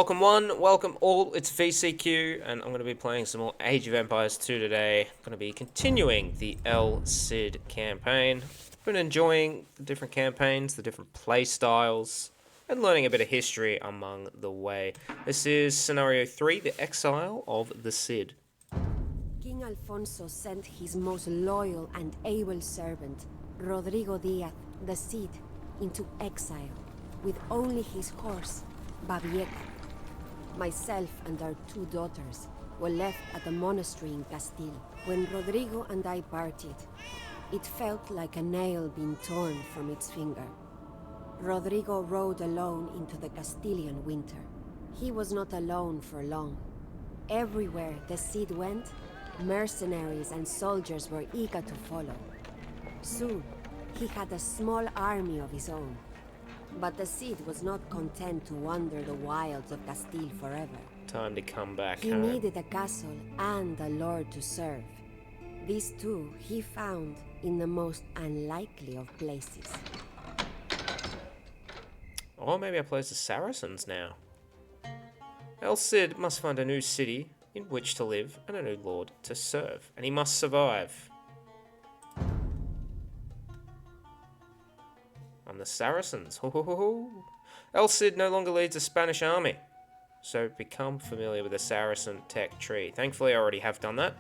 Welcome one, welcome all, it's VCQ, and I'm going to be playing some more Age of Empires 2 today. I'm going to be continuing the El Cid campaign. I've been enjoying the different campaigns, the different play styles, and learning a bit of history among the way. This is Scenario 3, the Exile of the Cid. King Alfonso sent his most loyal and able servant, Rodrigo Diaz, the Cid, into exile, with only his horse, Babieca. Myself and our two daughters were left at the monastery in Castile. When Rodrigo and I parted, it felt like a nail being torn from its finger. Rodrigo rode alone into the Castilian winter. He was not alone for long. Everywhere the Cid went, mercenaries and soldiers were eager to follow. Soon, he had a small army of his own. But the Cid was not content to wander the wilds of Castile forever. Time to come back He home. needed a castle and a lord to serve. These two he found in the most unlikely of places. Or maybe I play as the Saracens now. El Cid must find a new city in which to live and a new lord to serve, and he must survive. I'm the Saracens. Ho ho ho ho. El Cid no longer leads a Spanish army, so become familiar with the Saracen tech tree. Thankfully, I already have done that.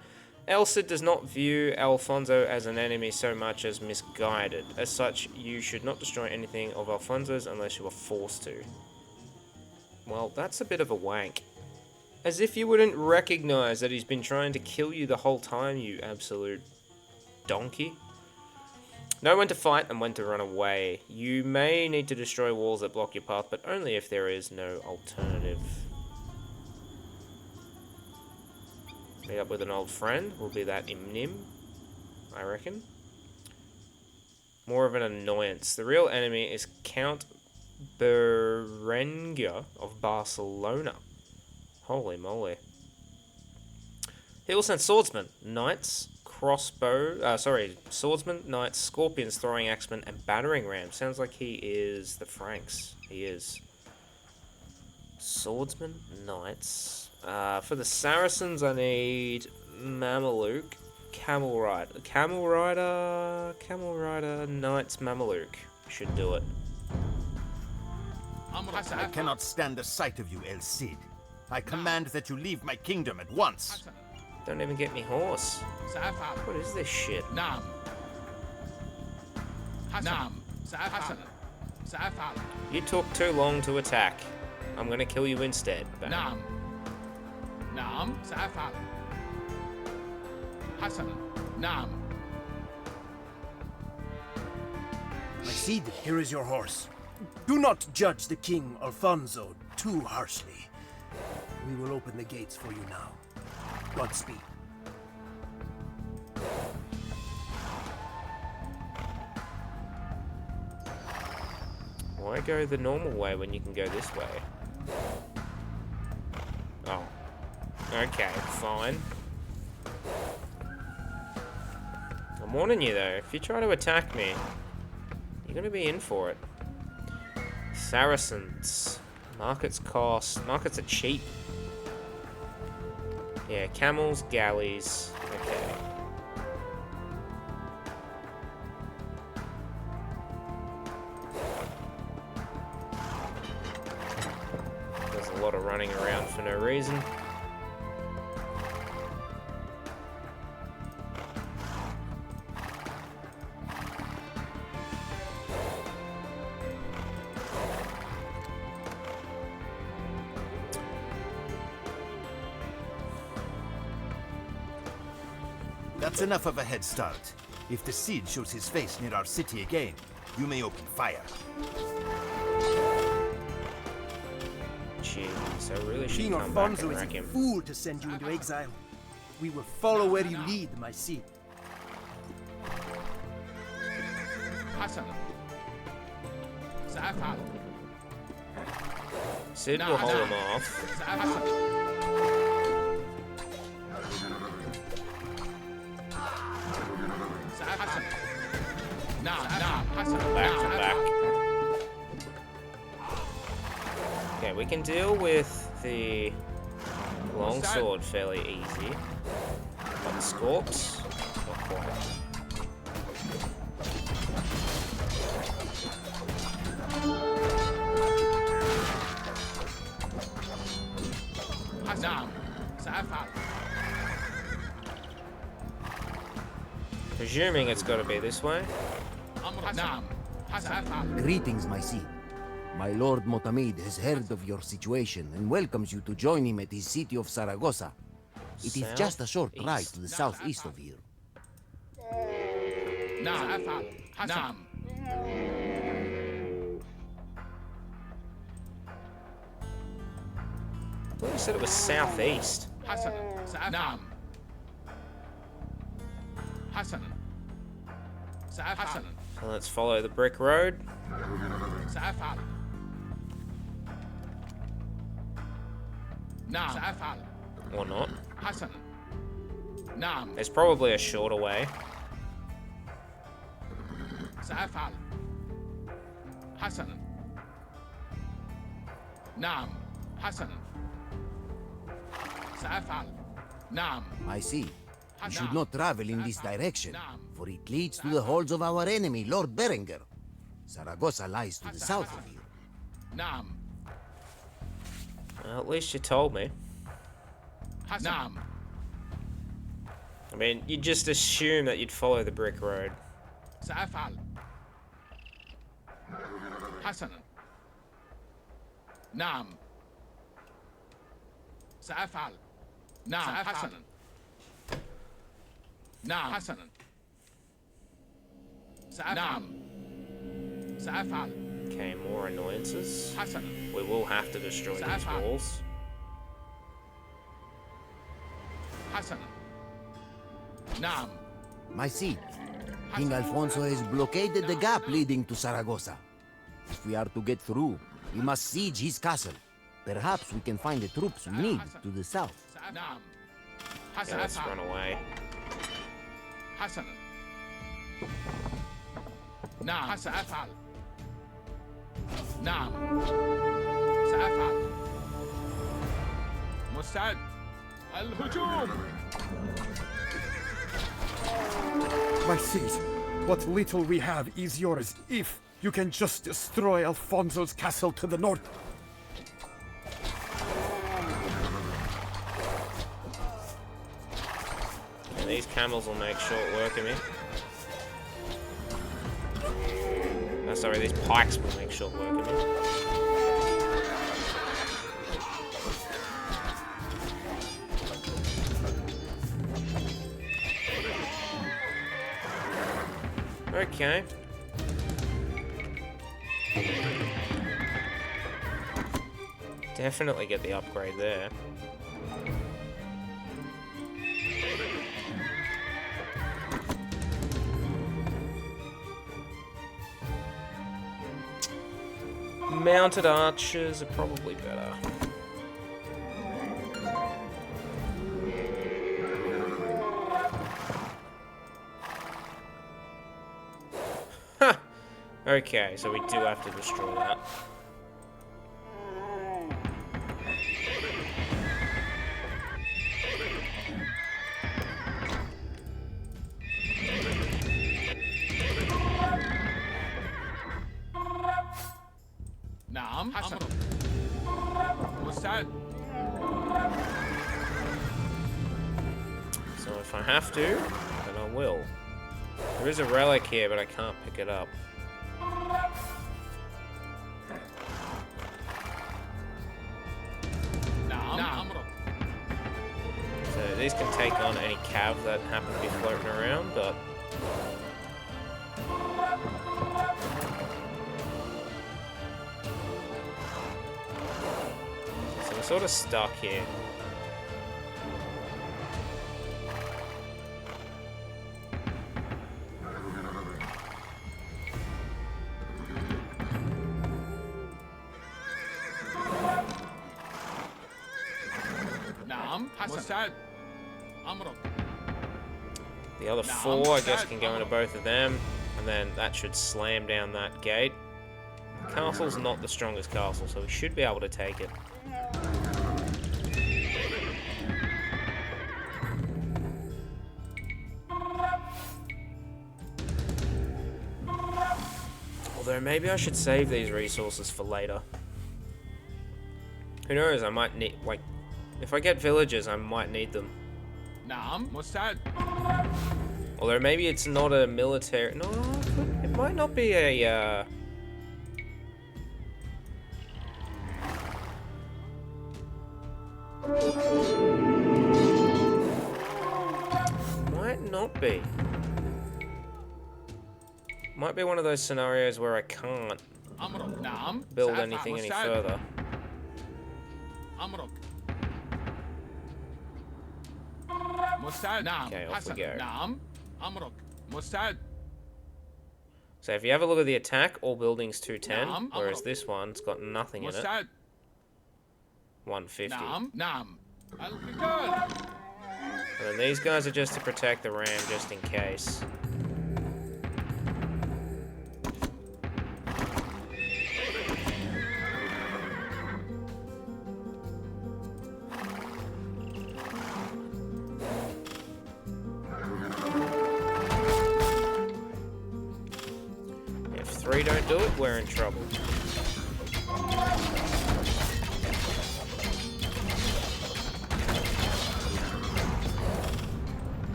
El Cid does not view Alfonso as an enemy so much as misguided. As such, you should not destroy anything of Alfonso's unless you are forced to. Well, that's a bit of a wank. As if you wouldn't recognize that he's been trying to kill you the whole time, you absolute donkey. Know when to fight and when to run away. You may need to destroy walls that block your path, but only if there is no alternative. Meet up with an old friend. Will be that Imnim, I reckon. More of an annoyance. The real enemy is Count Berenguer of Barcelona. Holy moly. He will send swordsmen, knights, swordsmen, knights, scorpions, throwing axemen, and battering rams. Sounds like he is the Franks. He is. Swordsmen, knights. For the Saracens, I need Mameluke, Camel Rider, Knights, Mameluke. Should do it. I cannot stand the sight of you, El Cid. I command that you leave my kingdom at once. Don't even get me horse. What is this shit? You took too long to attack. I'm gonna kill you instead. Bam. My Cid, here is your horse. Do not judge the King Alfonso too harshly. We will open the gates for you now. Godspeed. Why go the normal way when you can go this way? Oh. Okay, fine. I'm warning you though, if you try to attack me, you're gonna be in for it. Saracens. Markets cost. Markets are cheap. Yeah, camels, galleys. Okay. There's a lot of running around for no reason. That's enough of a head start. If the Cid shows his face near our city again, you may open fire. Jeez, I really should King come back Alfonso and is wreck a him. fool to send you into exile. We will follow where you lead, my Cid. Cid will hold him off. Back to back. Okay, we can deal with the longsword fairly easy. But the scorps, not quite. Presuming it's got to be this way. Greetings, my seed. My lord Motamid has heard of your situation and welcomes you to join him at his city of Saragossa. It is just a short ride to the southeast of here. I thought you said it was southeast. So let's follow the brick road. Or not. There's probably a shorter way. I see. You should not travel in this direction, for it leads to the holds of our enemy, Lord Berenguer. Saragossa lies to the south of here. Well, at least you told me. I mean, you'd just assume that you'd follow the brick road. Okay, more annoyances. We will have to destroy these walls. My seed, King Alfonso has blockaded the gap leading to Saragossa. If we are to get through, we must siege his castle. Perhaps we can find the troops we need to the south. Yeah, let's run away. My seed, what little we have is yours if you can just destroy Alfonso's castle to the north. And these camels will make short work of me. Oh, sorry, these pikes will make short work of me. Okay. Definitely get the upgrade there. Mounted archers are probably better. Huh. Okay, so we do have to destroy that. So if I have to, then I will. There is a relic here, but I can't pick it up. So these can take on any cav that happen to be floating around, but... So we're sort of stuck here. The other four, I guess, can go into both of them, and then that should slam down that gate. Castle's not the strongest castle, so we should be able to take it. Although maybe I should save these resources for later. Who knows, I might need, like, if I get villagers, I might need them. Naam, Mustad. Although maybe it's not a military, no, it might not be a, might not be. Might be one of those scenarios where I can't build anything any further. Okay, off we go. So if you have a look at the attack, all buildings 210, whereas this one's got nothing in it. 150. And then these guys are just to protect the ram, just in case. If 3 don't do it, we're in trouble.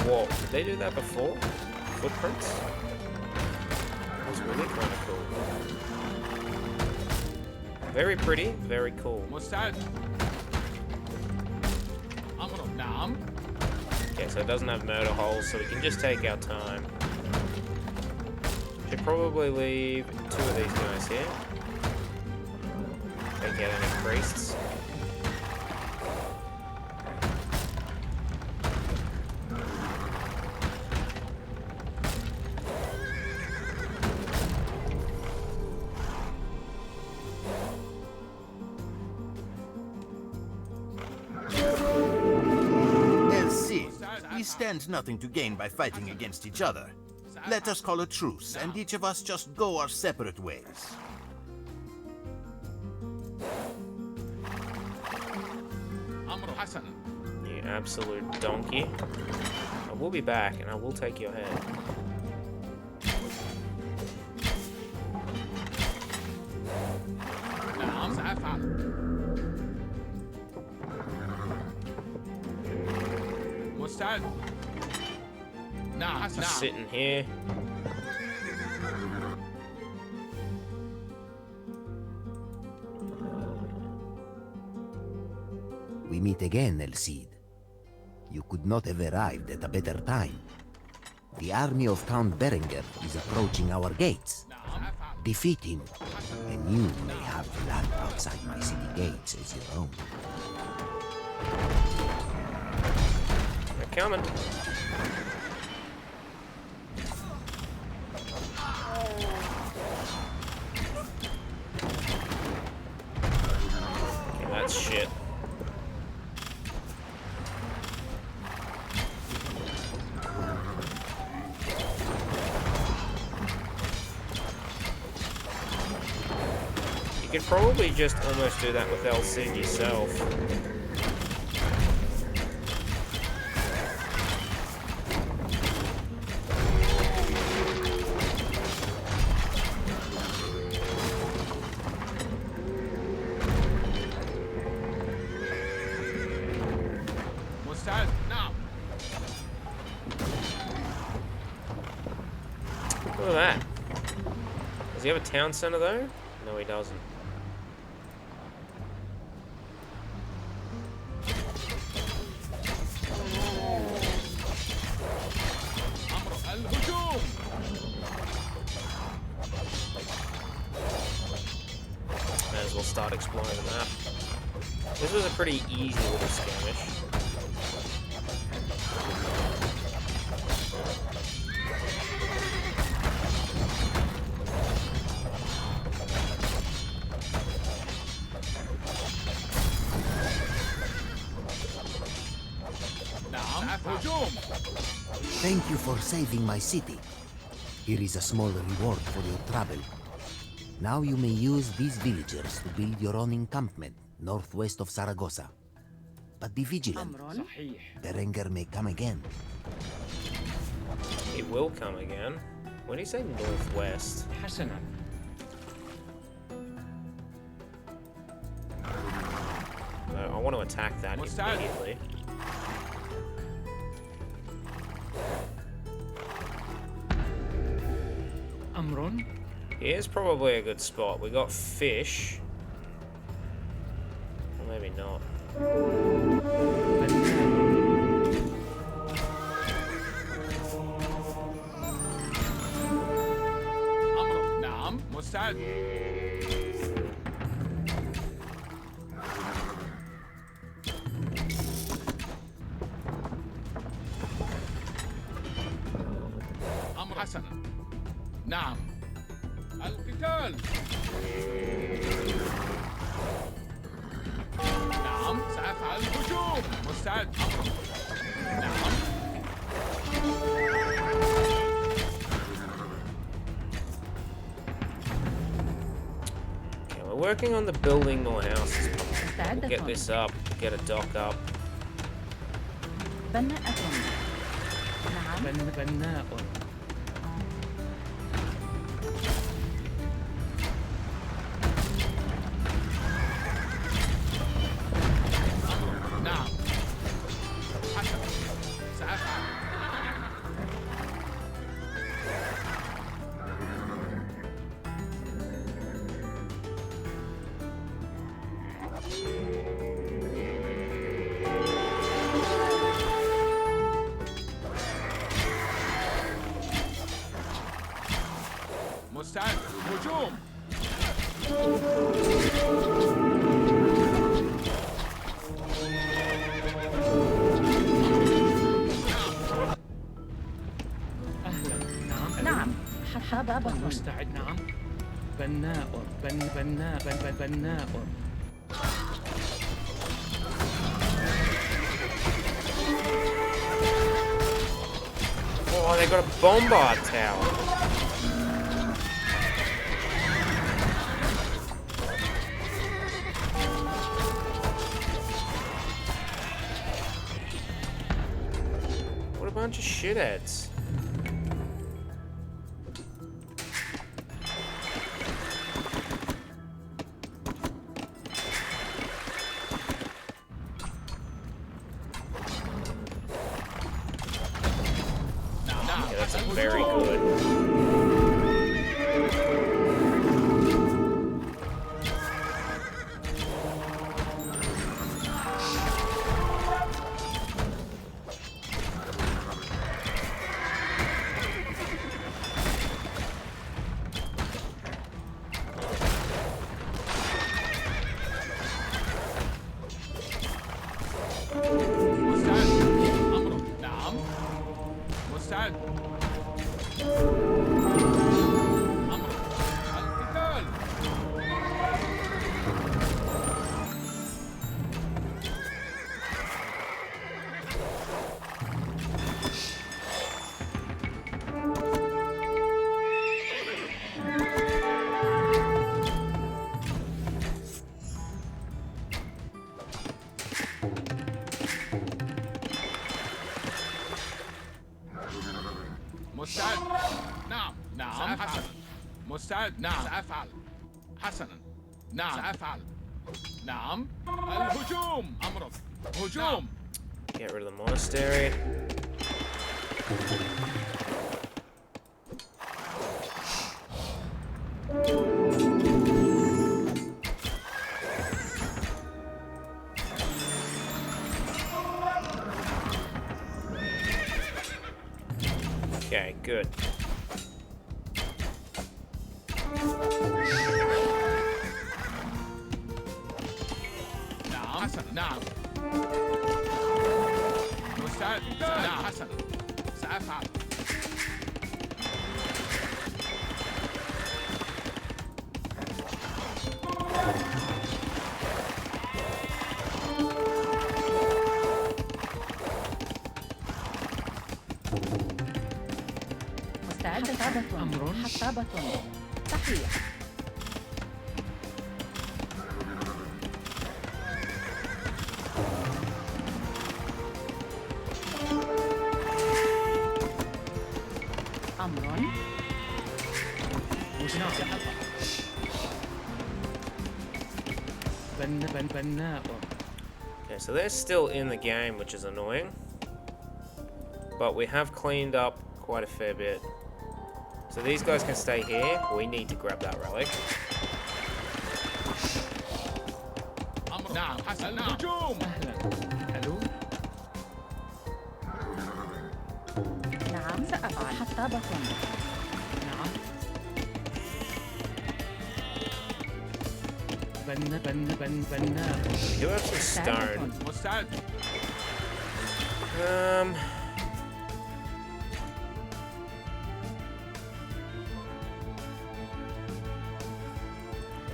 Whoa, did they do that before? Footprints? That was really kind of cool. Very pretty, very cool. Okay, so it doesn't have murder holes, so we can just take our time. Should probably leave 2 of these guys here. Take out any priests. We stand nothing to gain by fighting against each other. Let us call a truce, and each of us just go our separate ways. You absolute donkey. I will be back, and I will take your head. Just sitting here. We meet again, El Cid. You could not have arrived at a better time. The army of Count Berenguer is approaching our gates. Defeat him, and you may have the land outside my city gates as your own. They're coming. Okay, that's shit. You could probably just almost do that with El Cid yourself. Look at that. Does he have a town center though? No, he doesn't. May as well start exploring the map. This was a pretty easy little skirmish. هجوم. Thank you for saving my city. Here is a small reward for your travel. Now you may use these villagers to build your own encampment northwest of Saragossa. But be vigilant. صحيح. Berenguer may come again. It will come again. When do you say northwest? حسنا. No, I want to attack that Mustad. immediately. أمر. Here's probably a good spot. We got fish. Or maybe not. أمر. نعم. مستعد. أمر. حسنا. نعم. القتال. نعم. سأفعل الهجوم. مستعد. أمر. نعم. Okay, we're working on the building more houses. We'll get this up. Get a dock up. بناءة. نعم. بناء. نعم. حسنا. سأفعل. مستعد. هجوم. أهلا. نعم. نعم. حبابة. مستعد. نعم. بناء. بناء. Oh, they got a bombard tower. What a bunch of shitheads. Yeah, that's very good. مستعد. أمر. نعم. مستعد. أمر. القتال. مستعد. نعم. نعم. حسنا. مستعد. نعم. سأفعل. حسنا. نعم. سأفعل. نعم. الهجوم. أمرك. هجوم. Get rid of the monastery. Okay, good. نعم. حسنا. نعم. مستعد. نعم. حسنا. سأفعل. حسابة تحية. أمر بناء. Okay, so they're still in the game, which is annoying. But we have cleaned up quite a fair bit. So these guys can stay here. We need to grab that relic. نعم حسن هجوم. ألو. نعم سأفعل. حسابة. نعم. بناء. We do have some stone. مستعد.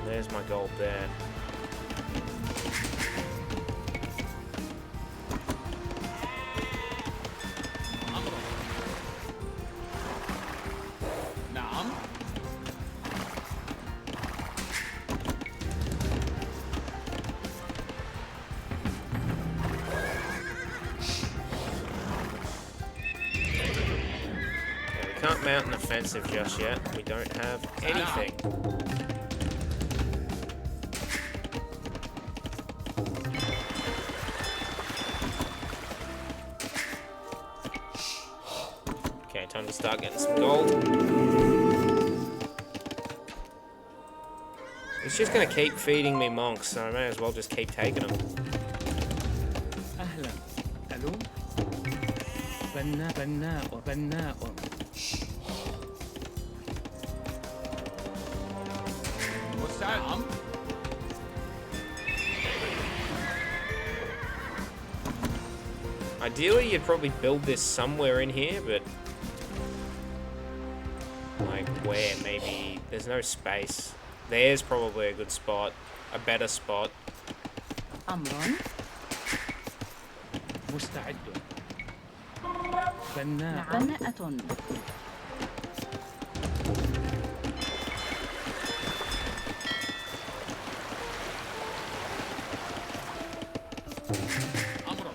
There's my gold there. نعم. Okay, we can't mount an offensive just yet. We don't have anything. Okay, time to start getting some gold. It's just gonna keep feeding me monks, so I may as well just keep taking them. أهلا. ألو. بناء. مستعد. نعم. Ideally, you'd probably build this somewhere in here, but like where? Maybe there's no space. There's probably a good spot, a better spot. أمر مستعد. بناءة. أمر.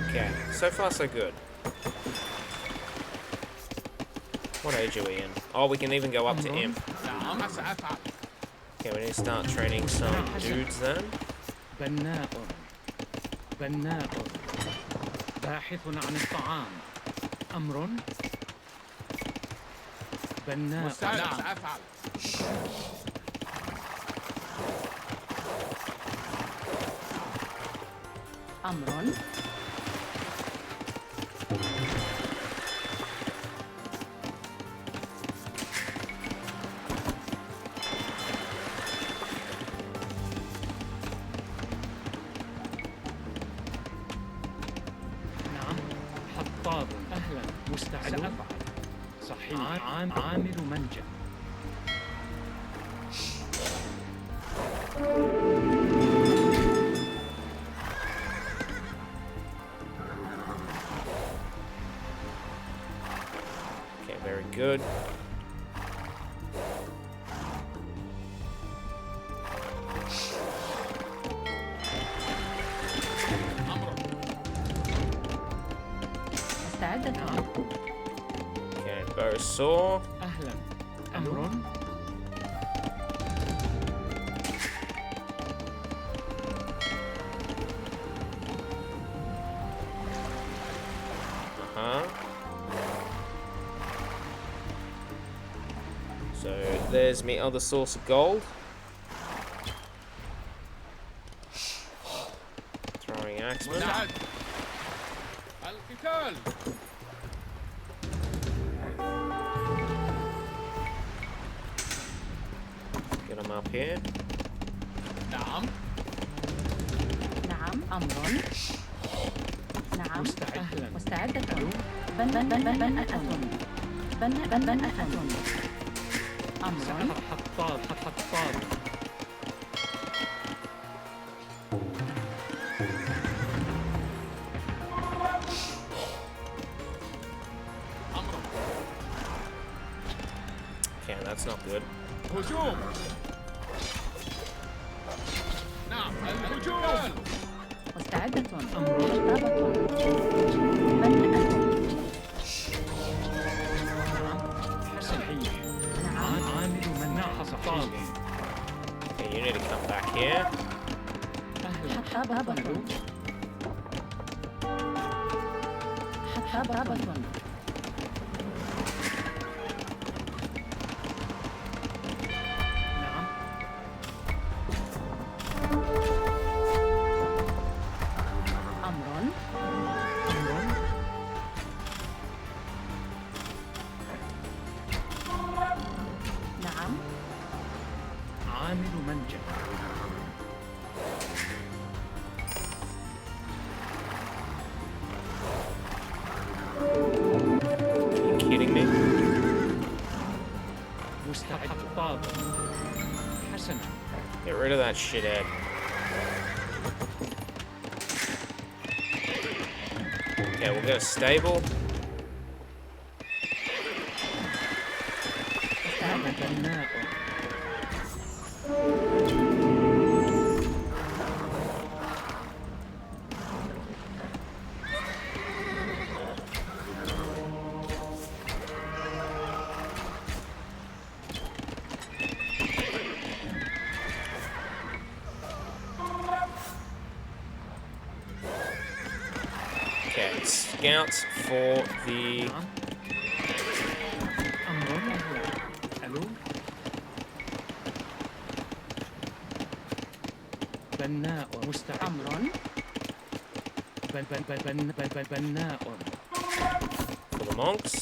Okay, so far so good. What age are we in? Oh, we can even go up to imp. نعم سأفعل. Okay, we need to start training some dudes then. بناء. باحث عن الطعام. أمر بناء. مستعد. سأفعل. أمر حطاب. أهلا. مستعد. سأفعل. صحيح. عامل منجم. Okay, very good. استعد. Okay, bow saw. أهلا. أمر So there's me other source of gold. Throwing axemen. مستعد. القتال. Get them up here. نعم. نعم. أمر نعم. مستعد. أهلا. مستعدة. بناءة. أمر. حطاب. Okay, that's not good. هجوم. نعم الهجوم. مستعدة. أمر. بناءة. صحيح. عامل من حطاب. Okay, you need to come back here. حطابة. عامل منجم. Are you kidding me? مستعد. حطاب. حسنا. Get rid of that shithead. Okay, we'll go stable. بناء. Okay, scouts for the... أمر. ألو. بناء. مستعد. أمر. بناء. for the monks.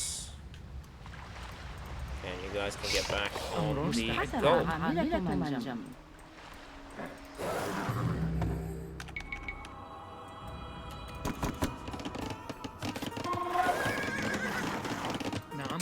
And you guys can get back on the gold. عاملة منجم. نعم.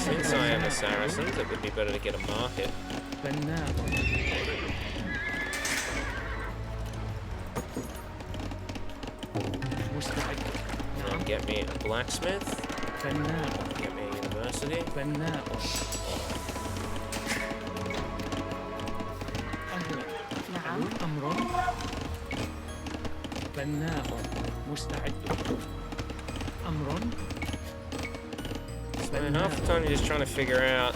Since I am the Saracens, it would be better to get a market. بناء. مستعد. And get me a blacksmith. بناء. Get me a university. بناء. أهلا. نعم. أمر. بناء. مستعد. أمر. And half the time you're just trying to figure out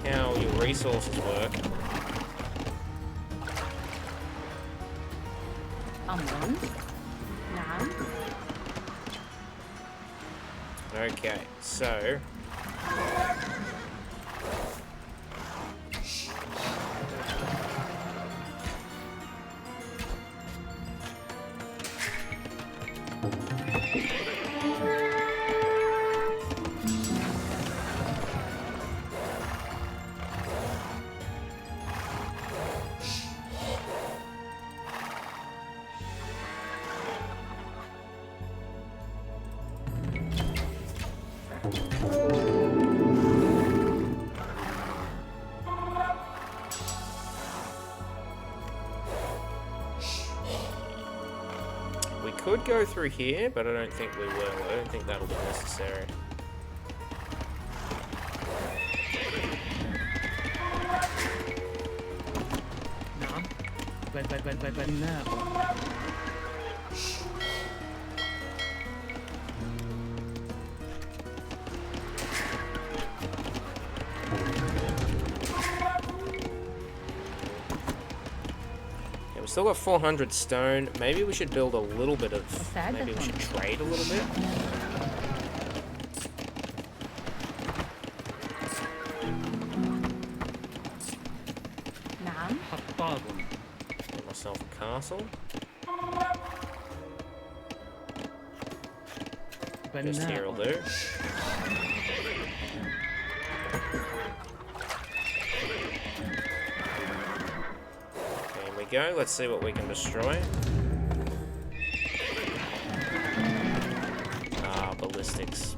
how your resources work. أمر. نعم. Okay, so we could go through here, but I don't think we will. I don't think that'll be necessary. نعم. بناء. Yeah, we've still got 400 stone. Maybe we should build a little bit of... Maybe we should trade a little bit. yourself a castle. Just here will do. There we go. Let's see what we can destroy. Ah, ballistics.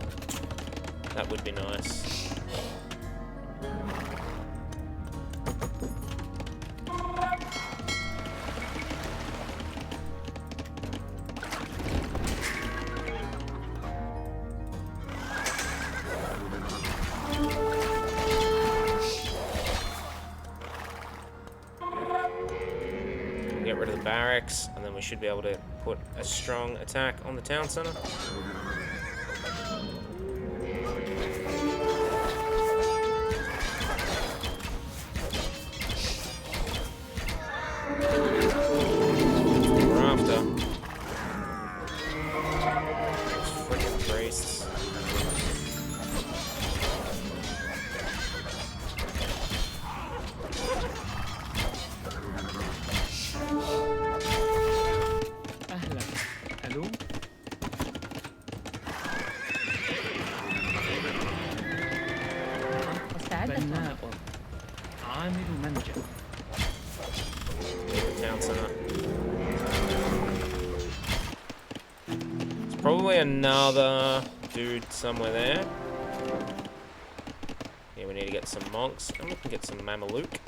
That would be nice. Get rid of the barracks, and then we should be able to put a strong attack on the town center. We're after those freaking priests. أهلا. ألو. بناء. عامل منجم. Town center. There's probably another dude somewhere there. Yeah, we need to get some monks, and we can get some Mameluke.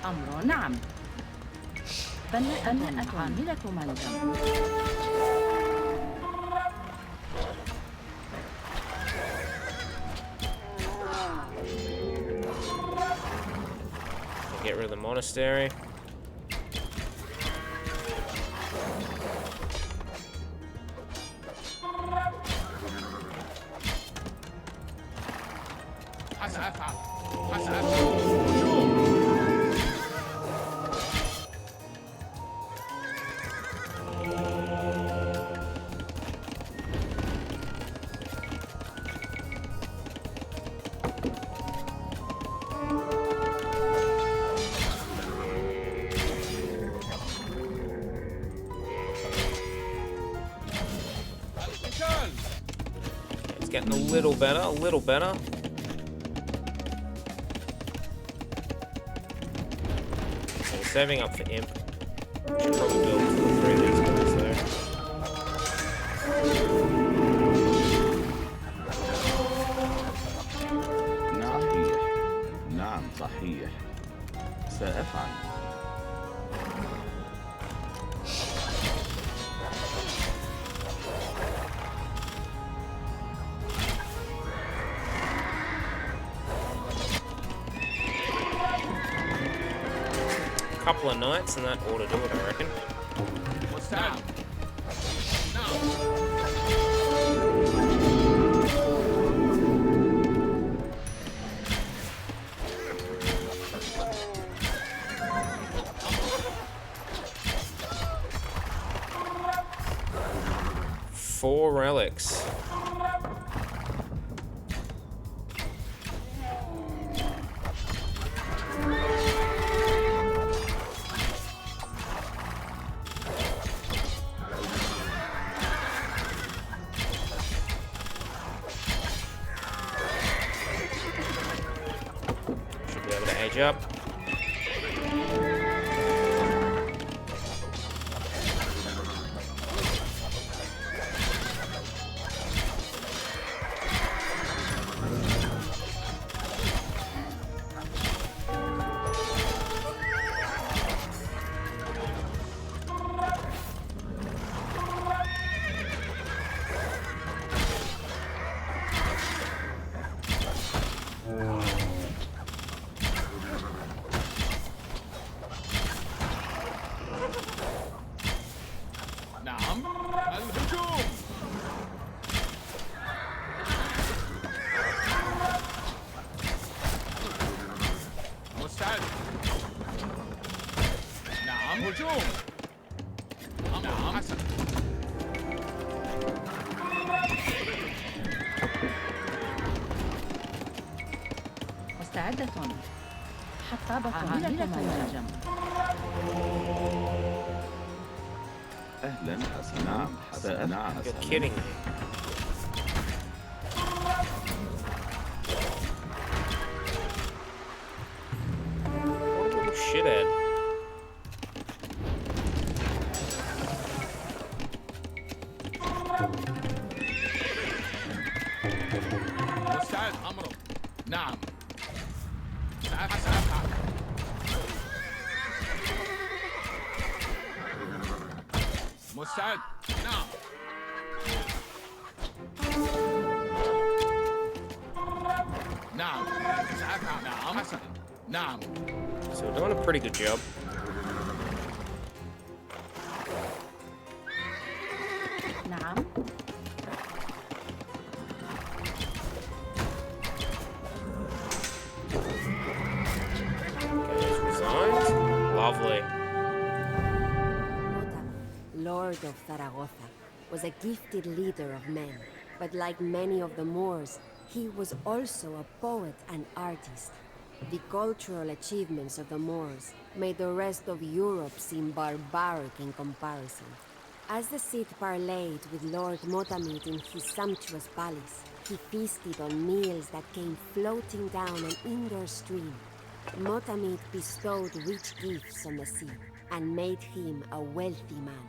أمر نعم. بناءة عاملة منجم. Get rid of the monastery. It's getting a little better, a little better. So we're saving up for Imp. Should probably build 2 or 3 of these guys there. صحيح. نعم صحيح. سأفعل. Couple of knights and that ought to do it, I reckon. What's that? Four relics. Should be able to age up. نعم. الهجوم. مستعد. نعم. هجوم. نعم. حسن. مستعدة. حطابة عاملة الجمع. أهلا حسنا. نعم حسنا. نعم You're حسنا. kidding me. What a little shithead. مستعد أمره. نعم. سأفعل. مستعد. نعم. نعم. سأفعل. نعم. حسنا. نعم. So we're doing a pretty good job. نعم. Okay, he's resigned. Lovely. Mota, Lord of Zaragoza, was a gifted leader of men, but like many of the Moors, he was also a poet and artist. The cultural achievements of the Moors made the rest of Europe seem barbaric in comparison. As the Cid parleyed with Lord Motamid in his sumptuous palace, he feasted on meals that came floating down an indoor stream. Motamid bestowed rich gifts on the Cid and made him a wealthy man.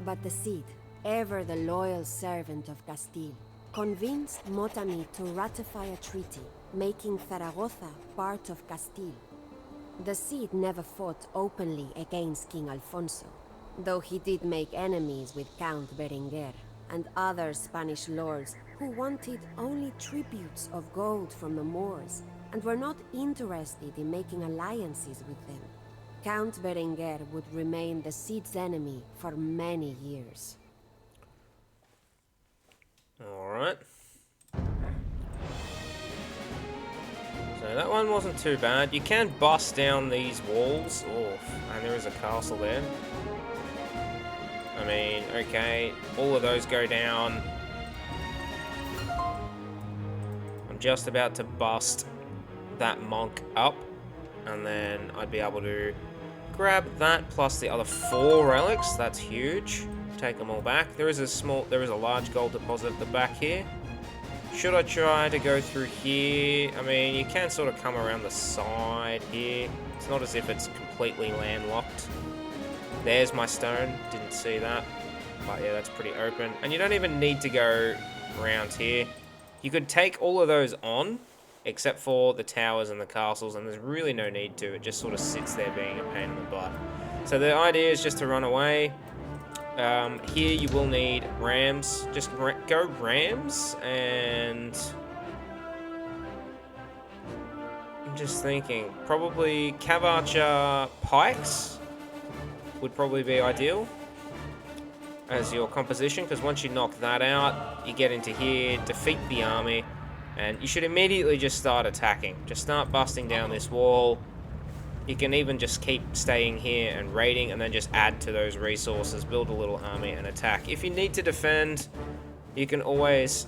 But the Cid, ever the loyal servant of Castile, convinced Motamid to ratify a treaty, making Zaragoza part of Castile. The Cid never fought openly against King Alfonso, though he did make enemies with Count Berenguer and other Spanish lords who wanted only tributes of gold from the Moors and were not interested in making alliances with them. Count Berenguer would remain the Cid's enemy for many years. Alright. So that one wasn't too bad. You can bust down these walls. Oh, and there is a castle there. I mean, okay, all of those go down. I'm just about to bust that monk up, and then I'd be able to grab that plus the other 4 relics. That's huge. Take them all back. There is a large gold deposit at the back here. Should I try to go through here? I mean, you can sort of come around the side here. It's not as if it's completely landlocked. There's my stone. Didn't see that. But yeah, that's pretty open. And you don't even need to go around here. You could take all of those on, except for the towers and the castles, and there's really no need to. It just sort of sits there being a pain in the butt. So the idea is just to run away. Here you will need rams. Just go rams, and I'm just thinking probably cavalry pikes would probably be ideal as your composition, because once you knock that out, you get into here, defeat the army, and you should immediately just start attacking. Just start busting down this wall. You can even just keep staying here and raiding, and then just add to those resources, build a little army and attack. If you need to defend, you can always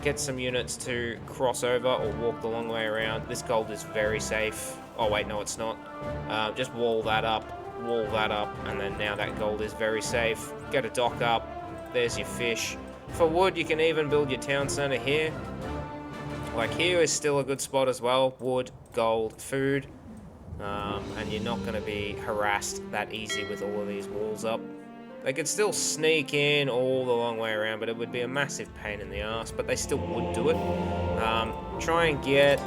get some units to cross over or walk the long way around. This gold is very safe. Oh wait, no it's not. Just wall that up, and then now that gold is very safe. Get a dock up, there's your fish. For wood, you can even build your town center here. Like here is still a good spot as well. Wood, gold, food. And you're not going to be harassed that easy with all of these walls up. They could still sneak in all the long way around, but it would be a massive pain in the ass, but they still would do it. Try and get,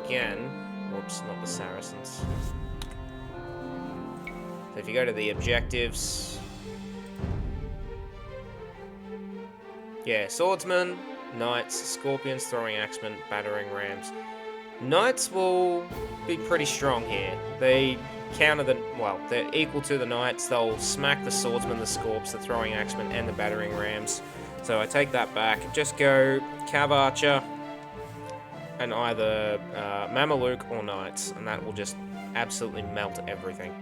again, whoops, not the Saracens. So if you go to the objectives, yeah, swordsmen, knights, scorpions, throwing axemen, battering rams. Knights will be pretty strong here. They counter the, well, they're equal to the knights. They'll smack the swordsmen, the scorps, the throwing axemen, and the battering rams. So I take that back. Just go cav-archer and either Mameluke or knights, and that will just absolutely melt everything.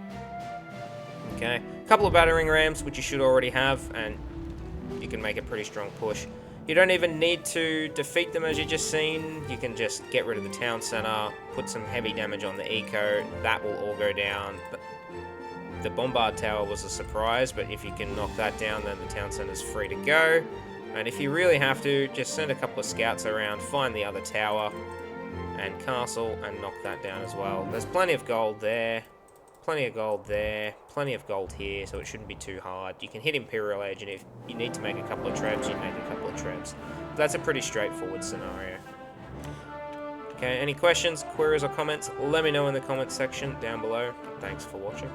Okay, a couple of battering rams, which you should already have, and you can make a pretty strong push. You don't even need to defeat them as you just seen. You can just get rid of the town center, put some heavy damage on the eco. That will all go down. The bombard tower was a surprise, but if you can knock that down, then the town center is free to go. And if you really have to, just send a couple of scouts around, find the other tower and castle, and knock that down as well. There's plenty of gold there. Plenty of gold there, plenty of gold here, so it shouldn't be too hard. You can hit Imperial Age, and if you need to make a couple of trebs, you make a couple of trebs. That's a pretty straightforward scenario. Okay, any questions, queries, or comments? Let me know in the comments section down below. Thanks for watching.